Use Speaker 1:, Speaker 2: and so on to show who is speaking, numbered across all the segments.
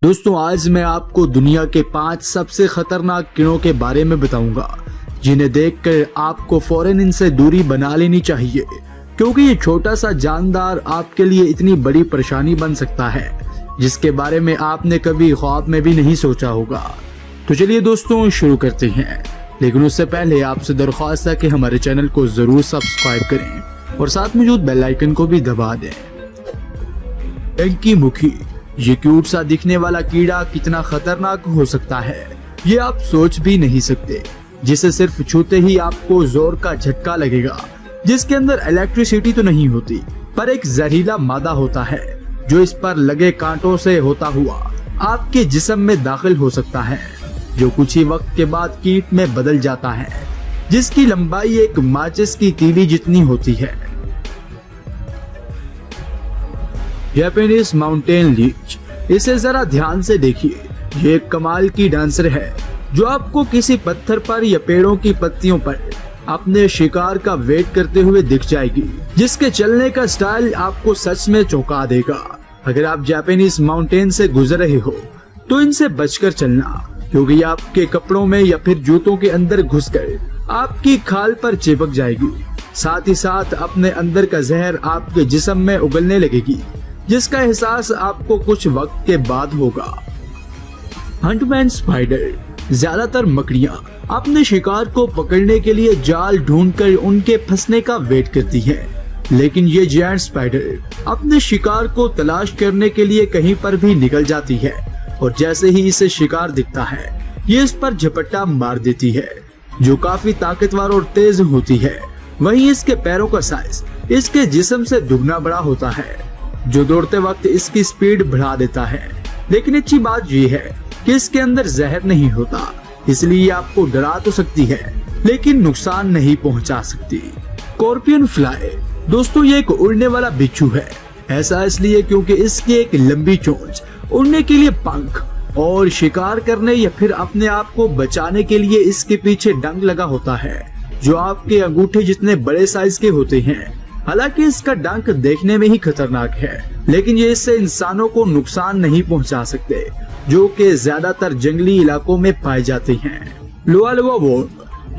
Speaker 1: दोस्तों आज मैं आपको दुनिया के 5 सबसे खतरनाक कीड़ों के बारे में बताऊंगा जिन्हें देखकर आपको फौरन इनसे दूरी बना लेनी चाहिए, क्योंकि ये छोटा सा जानदार आपके लिए इतनी बड़ी परेशानी बन सकता है जिसके बारे में आपने कभी ख्वाब में भी नहीं सोचा होगा। तो चलिए दोस्तों शुरू करते हैं, लेकिन उससे पहले आपसे दरख्वास्त है कि हमारे चैनल को जरूर सब्सक्राइब करें और साथ मौजूद बेल आइकन को भी दबा दें। डंकी मुखी, ये क्यूट सा दिखने वाला कीड़ा कितना खतरनाक हो सकता है ये आप सोच भी नहीं सकते, जिसे सिर्फ छूते ही आपको जोर का झटका लगेगा, जिसके अंदर इलेक्ट्रिसिटी तो नहीं होती पर एक जहरीला मादा होता है जो इस पर लगे कांटों से होता हुआ आपके जिस्म में दाखिल हो सकता है, जो कुछ ही वक्त के बाद कीट में बदल जाता है, जिसकी लंबाई एक माचिस की तीली जितनी होती है। जापानीज माउंटेन लीच, इसे जरा ध्यान से देखिए। ये एक कमाल की डांसर है जो आपको किसी पत्थर पर या पेड़ों की पत्तियों पर अपने शिकार का वेट करते हुए दिख जाएगी, जिसके चलने का स्टाइल आपको सच में चौंका देगा। अगर आप जापानीज माउंटेन से गुजर रहे हो तो इनसे बचकर चलना, क्योंकि आपके कपड़ों में या फिर जूतों के अंदर घुसकर आपकी खाल पर चिपक जाएगी। साथ ही साथ अपने अंदर का जहर आपके जिस्म में उगलने लगेगी, जिसका एहसास आपको कुछ वक्त के बाद होगा। हंटमैन स्पाइडर, ज्यादातर मकड़ियां अपने शिकार को पकड़ने के लिए जाल ढूंढकर उनके फंसने का वेट करती हैं, लेकिन ये जायंट स्पाइडर अपने शिकार को तलाश करने के लिए कहीं पर भी निकल जाती है और जैसे ही इसे शिकार दिखता है ये इस पर झपट्टा मार देती है, जो काफी ताकतवर और तेज होती है। वहीं इसके पैरों का साइज इसके जिस्म से दुगना बड़ा होता है, जो दौड़ते वक्त इसकी स्पीड बढ़ा देता है। लेकिन अच्छी बात ये है कि इसके अंदर जहर नहीं होता, इसलिए आपको डरा तो सकती है लेकिन नुकसान नहीं पहुंचा सकती। स्कॉर्पियन फ्लाई, दोस्तों ये एक उड़ने वाला बिच्छू है। ऐसा इसलिए क्योंकि इसकी एक लंबी चोंच, उड़ने के लिए पंख और शिकार करने या फिर अपने आप को बचाने के लिए इसके पीछे डंक लगा होता है, जो आपके अंगूठे जितने बड़े साइज के होते हैं। हालांकि इसका डंक देखने में ही खतरनाक है, लेकिन ये इससे इंसानों को नुकसान नहीं पहुंचा सकते, जो कि ज्यादातर जंगली इलाकों में पाए जाते हैं। लुआलुआ वर्म,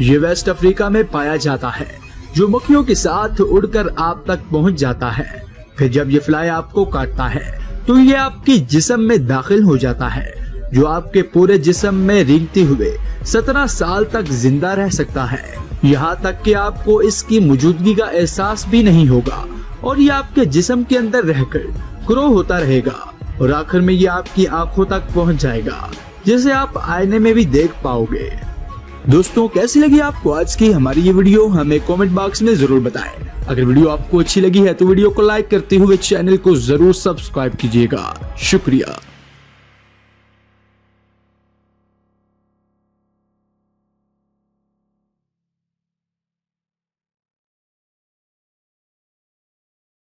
Speaker 1: ये वेस्ट अफ्रीका में पाया जाता है, जो मक्खियों के साथ उड़कर आप तक पहुंच जाता है। फिर जब ये फ्लाई आपको काटता है तो ये आपकी जिस्म में दाखिल हो जाता है, जो आपके पूरे जिस्म में रेंगते हुए 17 साल तक जिंदा रह सकता है। यहाँ तक कि आपको इसकी मौजूदगी का एहसास भी नहीं होगा और ये आपके जिस्म के अंदर रहकर ग्रो होता रहेगा और आखिर में ये आपकी आंखों तक पहुँच जाएगा, जिसे आप आईने में भी देख पाओगे। दोस्तों कैसी लगी आपको आज की हमारी ये वीडियो, हमें कमेंट बॉक्स में जरूर बताएं। अगर वीडियो आपको अच्छी लगी है तो वीडियो को लाइक करते हुए चैनल को जरूर सब्सक्राइब कीजिएगा। शुक्रिया।